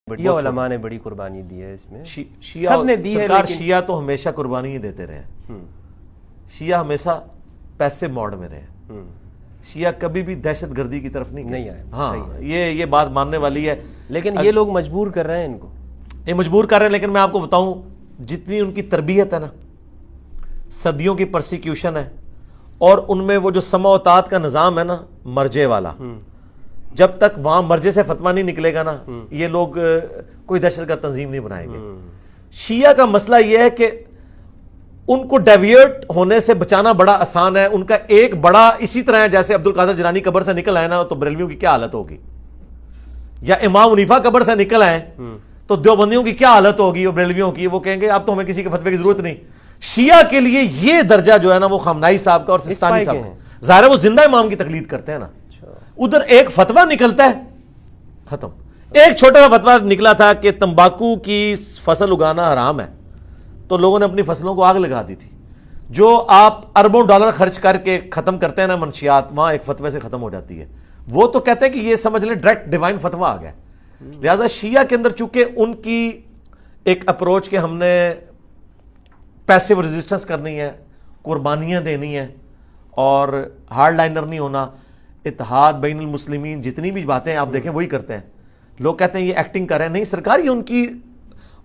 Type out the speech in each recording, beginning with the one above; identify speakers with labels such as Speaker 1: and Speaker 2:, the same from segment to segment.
Speaker 1: یہ علماء نے بڑی قربانی دی ہے اس میں،
Speaker 2: شیعہ
Speaker 1: سب نے دی ہے،
Speaker 2: سرکار
Speaker 1: لیکن
Speaker 2: شیعہ تو ہمیشہ قربانی ہی دیتے رہے ہیں، شیعہ ہمیشہ پیسے موڈ میں رہے، شیعہ کبھی بھی دہشت گردی کی طرف نہیں
Speaker 1: آئے۔
Speaker 2: ہاں یہ بات ماننے والی ہے،
Speaker 1: لیکن یہ لوگ مجبور کر رہے ہیں ان کو،
Speaker 2: یہ مجبور کر رہے ہیں۔ لیکن میں آپ کو بتاؤں جتنی ان کی تربیت ہے نا، صدیوں کی پرسیکیوشن ہے، اور ان میں وہ جو سمع و طاعت کا نظام ہے نا مرجے والا، جب تک وہاں مرجے سے فتویٰ نہیں نکلے گا نا یہ لوگ کوئی دہشت گرد تنظیم نہیں بنائیں گے۔ شیعہ کا مسئلہ یہ ہے کہ ان کو ڈیویٹ ہونے سے بچانا بڑا آسان ہے۔ ان کا ایک بڑا اسی طرح ہے جیسے عبد القادر جیلانی قبر سے نکل آئے نا تو بریلویوں کی کیا حالت ہوگی، یا امام حنیفہ قبر سے نکل آئے تو دیوبندیوں کی کیا حالت ہوگی اور بریلویوں کی، وہ کہیں گے اب تو ہمیں کسی کے فتوے کی ضرورت نہیں۔ شیعہ کے لیے یہ درجہ جو ہے نا وہ خامنائی صاحب کا اور سستانی صاحب کا، ظاہر ہے وہ زندہ امام کی تقلید کرتے ہیں نا، ادھر ایک فتویٰ نکلتا ہے ختم۔ ایک چھوٹا سا فتویٰ نکلا تھا کہ تمباکو کی فصل اگانا حرام ہے، تو لوگوں نے اپنی فصلوں کو آگ لگا دی تھی۔ جو آپ اربوں ڈالر خرچ کر کے ختم کرتے ہیں نا منشیات، وہاں ایک فتوے سے ختم ہو جاتی ہے۔ وہ تو کہتے ہیں کہ یہ سمجھ لیں ڈائریکٹ ڈیوائن فتویٰ آ گیا۔ لہذا شیعہ کے اندر چونکہ ان کی ایک اپروچ کہ ہم نے پیسیو ریزسٹنس کرنی ہے، قربانیاں دینی ہیں اور ہارڈ لائنر نہیں ہونا، اتحاد بین المسلمین، جتنی بھی باتیں آپ دیکھیں وہی کرتے ہیں۔ لوگ کہتے ہیں یہ ایکٹنگ کر رہے ہیں، نہیں سرکار یہ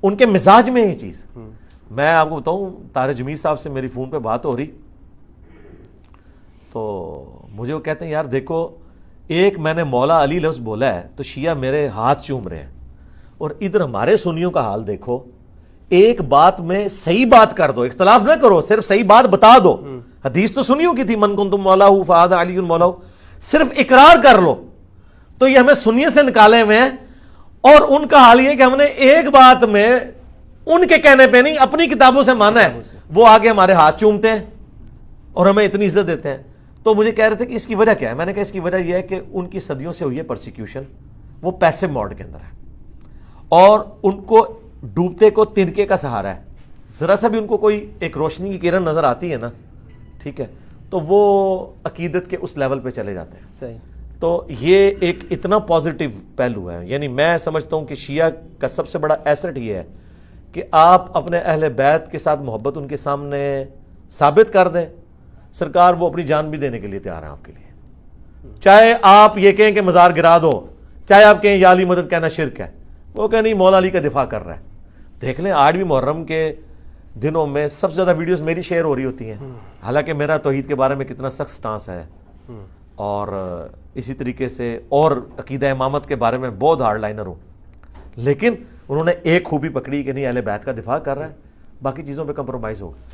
Speaker 2: ان کے مزاج میں یہ چیز۔ میں آپ کو بتاؤں طارق جمیل صاحب سے میری فون پہ بات ہو رہی تو مجھے وہ کہتے ہیں یار دیکھو ایک میں نے مولا علی لفظ بولا ہے تو شیعہ میرے ہاتھ چوم رہے ہیں، اور ادھر ہمارے سنیوں کا حال دیکھو، ایک بات میں صحیح بات کر دو، اختلاف نہ کرو، صرف صحیح بات بتا دو۔ حدیث تو سنیوں کی تھی من کنتم مولاہ فہذا علی مولاہ، صرف اقرار کر لو۔ تو یہ ہمیں سنیے سے نکالے ہوئے ہیں، اور ان کا حال یہ کہ ہم نے ایک بات میں ان کے کہنے پہ نہیں اپنی کتابوں سے مانا ہے، وہ آگے ہمارے ہاتھ چومتے ہیں اور ہمیں اتنی عزت دیتے ہیں۔ تو مجھے کہہ رہے تھے کہ اس کی وجہ کیا ہے، میں نے کہا اس کی وجہ یہ ہے کہ ان کی صدیوں سے ہوئی ہے پرسیکیوشن، وہ پیسے موڈ کے اندر ہے، اور ان کو ڈوبتے کو تنکے کا سہارا ہے۔ ذرا سا بھی ان کو کوئی ایک روشنی کی کرن نظر آتی ہے نا، ٹھیک ہے، تو وہ عقیدت کے اس لیول پہ چلے جاتے ہیں۔
Speaker 1: صحیح۔
Speaker 2: تو یہ ایک اتنا پازیٹیو پہلو ہے، یعنی میں سمجھتا ہوں کہ شیعہ کا سب سے بڑا ایسٹ یہ ہے کہ آپ اپنے اہل بیت کے ساتھ محبت ان کے سامنے ثابت کر دیں، سرکار وہ اپنی جان بھی دینے کے لیے تیار ہیں آپ کے لیے۔ چاہے آپ یہ کہیں کہ مزار گرا دو، چاہے آپ کہیں یا علی مدد کہنا شرک ہے، وہ کہ نہیں مولا علی کا دفاع کر رہا ہے۔ دیکھ لیں آج بھی محرم کے دنوں میں سب سے زیادہ ویڈیوز میری شیئر ہو رہی ہوتی ہیں، حالانکہ میرا توحید کے بارے میں کتنا سخت سٹانس ہے، اور اسی طریقے سے اور عقیدہ امامت کے بارے میں بہت ہارڈ لائنر ہوں، لیکن انہوں نے ایک خوبی پکڑی کہ نہیں اہل بیت کا دفاع کر رہا ہے، باقی چیزوں پہ کمپرومائز ہوگا۔